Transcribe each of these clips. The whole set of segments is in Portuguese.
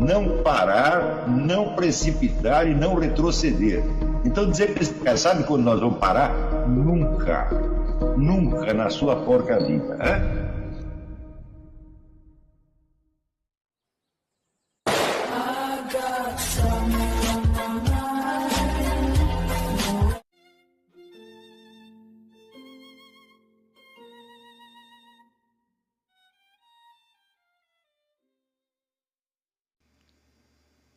não parar, não precipitar e não retroceder. Então dizer para esse cara, sabe quando nós vamos parar? Nunca. Nunca na sua porca vida. Né?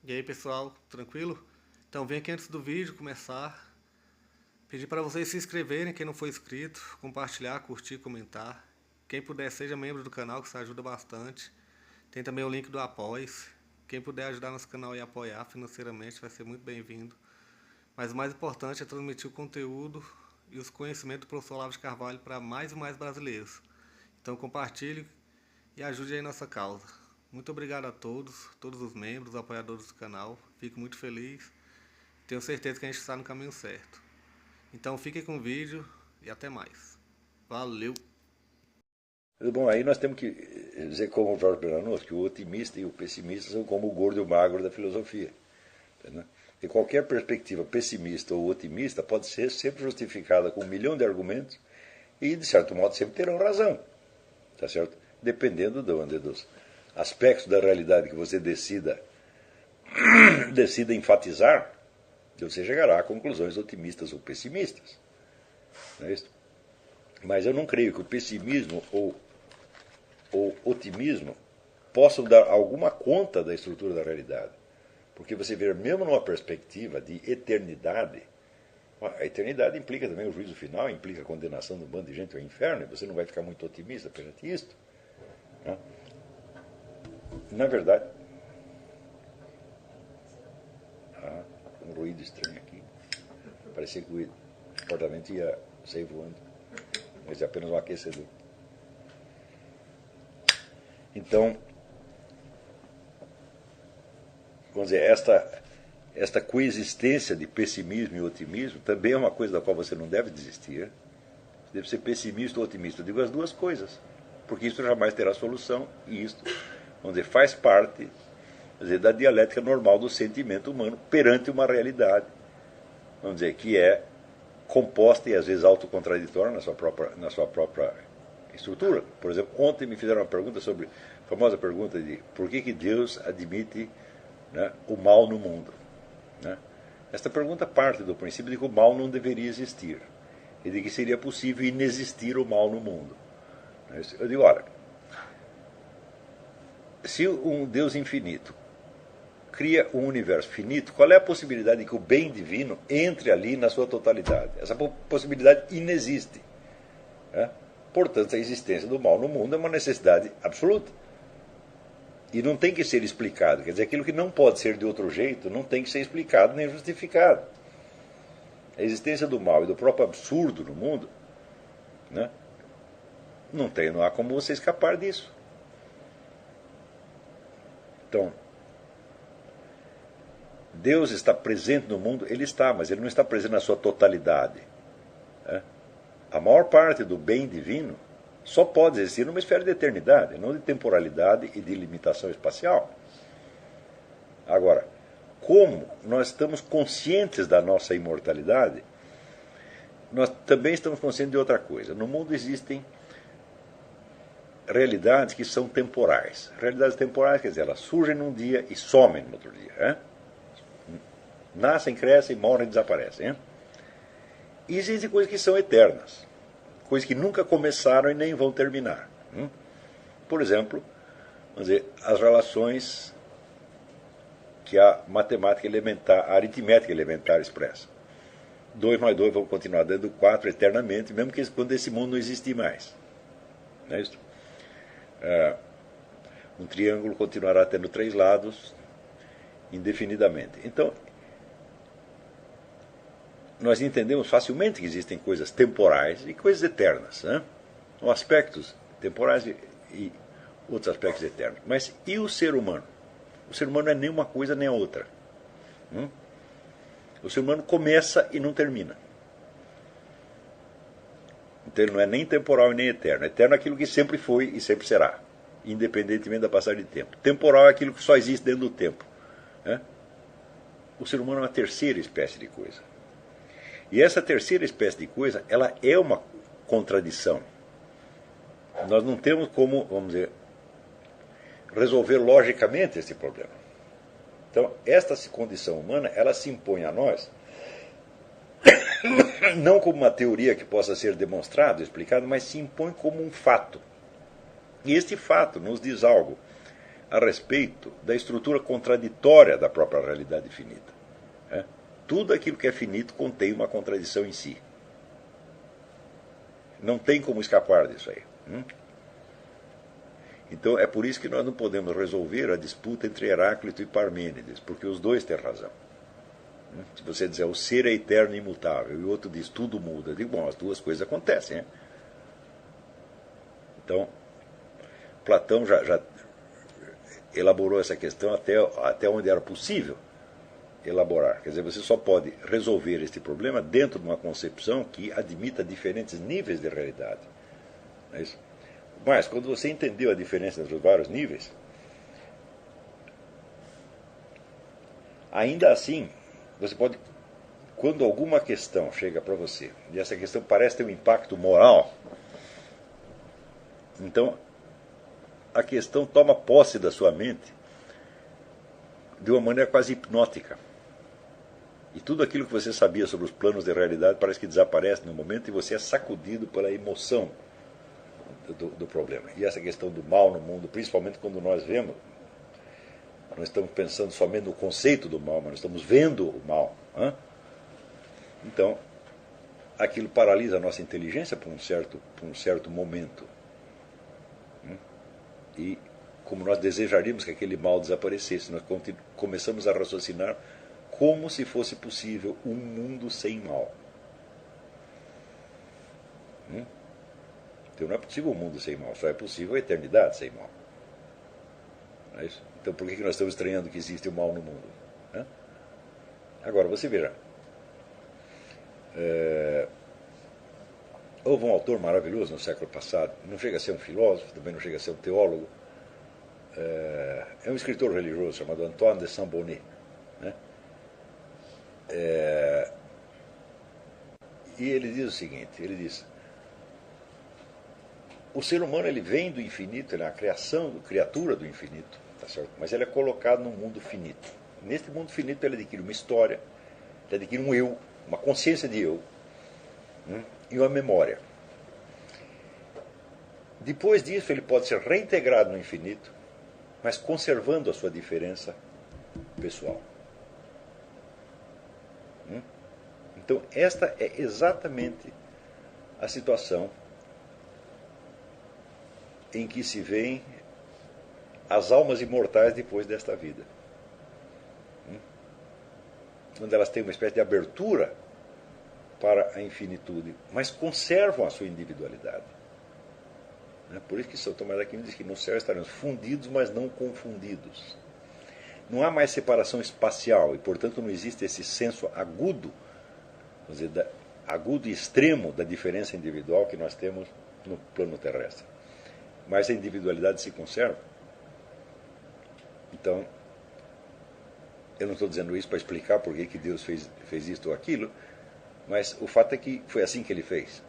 E aí pessoal, tranquilo? Então vem aqui antes do vídeo começar, pedir para vocês se inscreverem, quem não for inscrito, compartilhar, curtir, comentar. Quem puder seja membro do canal, que isso ajuda bastante. Tem também o link do Apoia-se. Quem puder ajudar nosso canal e apoiar financeiramente vai ser muito bem-vindo. Mas o mais importante é transmitir o conteúdo e os conhecimentos do professor Olavo de Carvalho para mais e mais brasileiros. Então compartilhe e ajude aí nossa causa. Muito obrigado a todos os membros, apoiadores do canal. Fico muito feliz. Tenho certeza que a gente está no caminho certo. Então fiquem com o vídeo e até mais. Valeu! Bom, aí nós temos que dizer, como o Jorge Bernanos, que o otimista e o pessimista são como o gordo e o magro da filosofia. Entendeu? E qualquer perspectiva pessimista ou otimista pode ser sempre justificada com 1 milhão de argumentos e, de certo modo, sempre terão razão. Tá certo? Dependendo dos aspectos da realidade que você decida enfatizar, você chegará a conclusões otimistas ou pessimistas. Não é isso? Mas eu não creio que o pessimismo ou o otimismo possam dar alguma conta da estrutura da realidade. Porque você vê, mesmo numa perspectiva de eternidade, a eternidade implica também o juízo final, implica a condenação de um bando de gente ao inferno, e você não vai ficar muito otimista perante isto. Né? Na verdade, um ruído estranho aqui. Parecia que o apartamento ia sair voando, mas é apenas um aquecedor. Então, vamos dizer, esta coexistência de pessimismo e otimismo também é uma coisa da qual você não deve desistir. Você deve ser pessimista ou otimista. Eu digo as duas coisas, porque isso jamais terá solução, e isto, vamos dizer, faz parte, quer dizer, da dialética normal do sentimento humano perante uma realidade, vamos dizer, que é composta e às vezes autocontraditória na sua própria estrutura. Por exemplo, ontem me fizeram uma pergunta sobre, a famosa pergunta de por que Deus admite, né, o mal no mundo. Né? Esta pergunta parte do princípio de que o mal não deveria existir e de que seria possível inexistir o mal no mundo. Eu digo, olha, se um Deus infinito cria um universo finito, qual é a possibilidade de que o bem divino entre ali na sua totalidade? Essa possibilidade inexiste. Né? Portanto, a existência do mal no mundo é uma necessidade absoluta. E não tem que ser explicado. Quer dizer, aquilo que não pode ser de outro jeito não tem que ser explicado nem justificado. A existência do mal e do próprio absurdo no mundo, né, não há como você escapar disso. Então, Deus está presente no mundo, ele está, mas ele não está presente na sua totalidade. Né? A maior parte do bem divino só pode existir numa esfera de eternidade, não de temporalidade e de limitação espacial. Agora, como nós estamos conscientes da nossa imortalidade, nós também estamos conscientes de outra coisa. No mundo existem realidades que são temporais. Realidades temporais, quer dizer, elas surgem num dia e somem no outro dia. Né? Nascem, crescem, morrem e desaparecem. Né? E existem coisas que são eternas. Coisas que nunca começaram e nem vão terminar. Por exemplo, vamos dizer, as relações que a matemática elementar, a aritmética elementar expressa. 2 mais 2 vão continuar dando 4 eternamente, mesmo que quando esse mundo não existir mais. Não é isso? Um triângulo continuará tendo 3 lados indefinidamente. Então, nós entendemos facilmente que existem coisas temporais e coisas eternas. Né? São aspectos temporais e outros aspectos eternos. Mas e o ser humano? O ser humano não é nem uma coisa nem a outra. O ser humano começa e não termina. Então ele não é nem temporal e nem eterno. Eterno é aquilo que sempre foi e sempre será. independentemente da passagem de tempo. Temporal é aquilo que só existe dentro do tempo. Né? O ser humano é uma terceira espécie de coisa. E essa terceira espécie de coisa, ela é uma contradição. Nós não temos como, vamos dizer, resolver logicamente esse problema. Então, esta condição humana, ela se impõe a nós, não como uma teoria que possa ser demonstrada, explicada, mas se impõe como um fato. E este fato nos diz algo a respeito da estrutura contraditória da própria realidade finita. Né? Tudo aquilo que é finito contém uma contradição em si. Não tem como escapar disso aí. Então é por isso que nós não podemos resolver a disputa entre Heráclito e Parmênides, porque os dois têm razão. Se você dizer o ser é eterno e imutável, e o outro diz tudo muda, eu digo, bom, as duas coisas acontecem. Né? Então, Platão já elaborou essa questão até onde era possível elaborar. Quer dizer, você só pode resolver este problema dentro de uma concepção que admita diferentes níveis de realidade. Não é isso? Mas, quando você entendeu a diferença entre os vários níveis, ainda assim, você pode, quando alguma questão chega para você, e essa questão parece ter um impacto moral, então a questão toma posse da sua mente de uma maneira quase hipnótica. E tudo aquilo que você sabia sobre os planos de realidade parece que desaparece no momento e você é sacudido pela emoção do problema. E essa questão do mal no mundo, principalmente quando nós vemos, nós estamos pensando somente no conceito do mal, mas nós estamos vendo o mal. Então, aquilo paralisa a nossa inteligência por um certo momento. E como nós desejaríamos que aquele mal desaparecesse, nós começamos a raciocinar como se fosse possível um mundo sem mal. Então não é possível um mundo sem mal, só é possível a eternidade sem mal. Não é isso? Então por que nós estamos estranhando que existe o mal no mundo? Agora, você verá. Houve um autor maravilhoso no século passado, não chega a ser um filósofo, também não chega a ser um teólogo, é um escritor religioso chamado Antoine de Saint-Bonnet. Né? E ele diz o seguinte, ele diz: o ser humano ele vem do infinito, ele é a criatura do infinito, tá certo? Mas ele é colocado num mundo finito. Neste mundo finito ele adquire uma história, ele adquire um eu, uma consciência de eu, e uma memória. Depois disso ele pode ser reintegrado no infinito, mas conservando a sua diferença pessoal. Então esta é exatamente a situação em que se veem as almas imortais depois desta vida. Onde elas têm uma espécie de abertura para a infinitude, mas conservam a sua individualidade. Por isso que São Tomás de Aquino diz que no céu estaremos fundidos, mas não confundidos. Não há mais separação espacial e, portanto, não existe esse senso agudo, vamos dizer, agudo e extremo da diferença individual que nós temos no plano terrestre. Mas a individualidade se conserva. Então, eu não estou dizendo isso para explicar por que Deus fez isto ou aquilo, mas o fato é que foi assim que ele fez.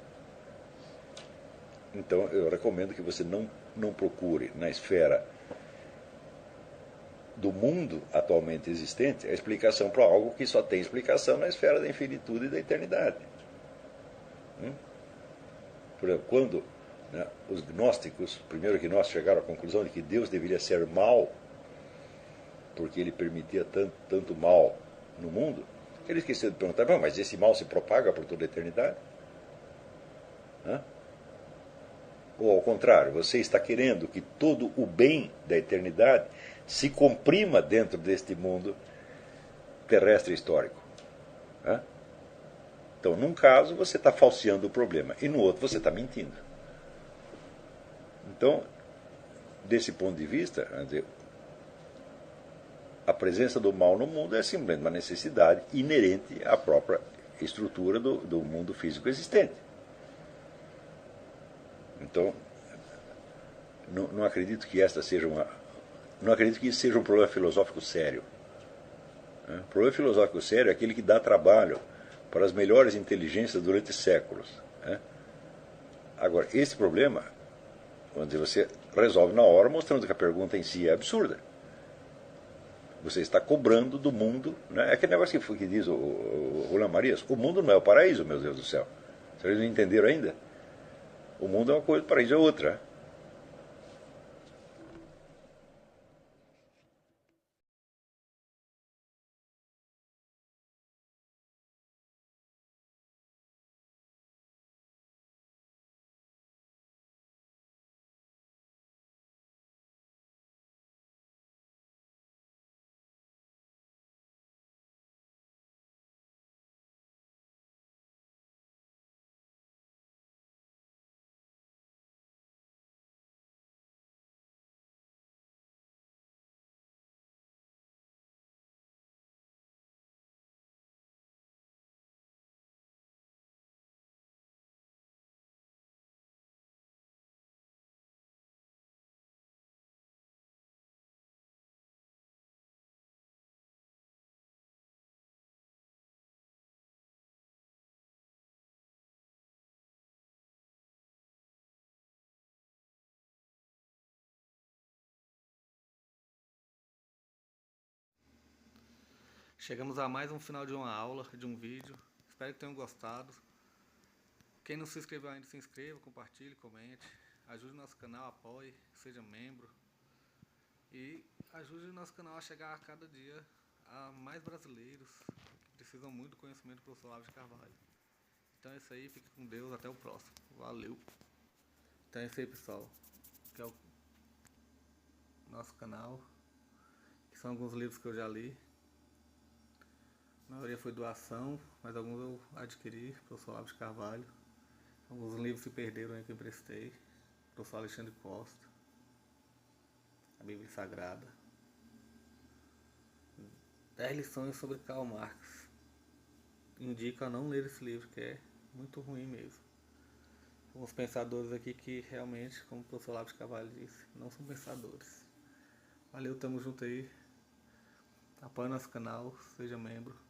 Então, eu recomendo que você não procure na esfera do mundo atualmente existente a explicação para algo que só tem explicação na esfera da infinitude e da eternidade. Por exemplo, quando os gnósticos, primeiro que nós chegaram à conclusão de que Deus deveria ser mau, porque ele permitia tanto mal no mundo, eles esqueceram de perguntar, mas esse mal se propaga por toda a eternidade? Ou ao contrário, você está querendo que todo o bem da eternidade se comprima dentro deste mundo terrestre histórico? Então, num caso, você está falseando o problema, e no outro, você está mentindo. Então, desse ponto de vista, quer dizer, a presença do mal no mundo é simplesmente uma necessidade inerente à própria estrutura do mundo físico existente. Então, não acredito que esta seja não acredito que isso seja um problema filosófico sério. O problema filosófico sério é aquele que dá trabalho para as melhores inteligências durante séculos. Agora, esse problema, vamos dizer, você resolve na hora mostrando que a pergunta em si é absurda. Você está cobrando do mundo, né? É aquele negócio que diz o Roland Marias: o mundo não é o paraíso, meu Deus do céu. Vocês não entenderam ainda? O mundo é uma coisa, o paraíso é outra. Chegamos a mais um final de uma aula, de um vídeo. Espero que tenham gostado. Quem não se inscreveu ainda, se inscreva, compartilhe, comente. Ajude o nosso canal, apoie, seja membro. E ajude o nosso canal a chegar a cada dia a mais brasileiros que precisam muito do conhecimento do professor Olavo de Carvalho. Então é isso aí, fique com Deus, até o próximo. Valeu! Então é isso aí, pessoal. Que é o nosso canal. Que são alguns livros que eu já li. A maioria foi doação, mas alguns eu adquiri, professor Olavo de Carvalho. Alguns livros se perderam aí que eu emprestei, professor Alexandre Costa, a Bíblia Sagrada. 10 lições sobre Karl Marx. Indico a não ler esse livro, que é muito ruim mesmo. Alguns pensadores aqui que realmente, como o professor Olavo de Carvalho disse, não são pensadores. Valeu, tamo junto aí. Apoie nosso canal, seja membro.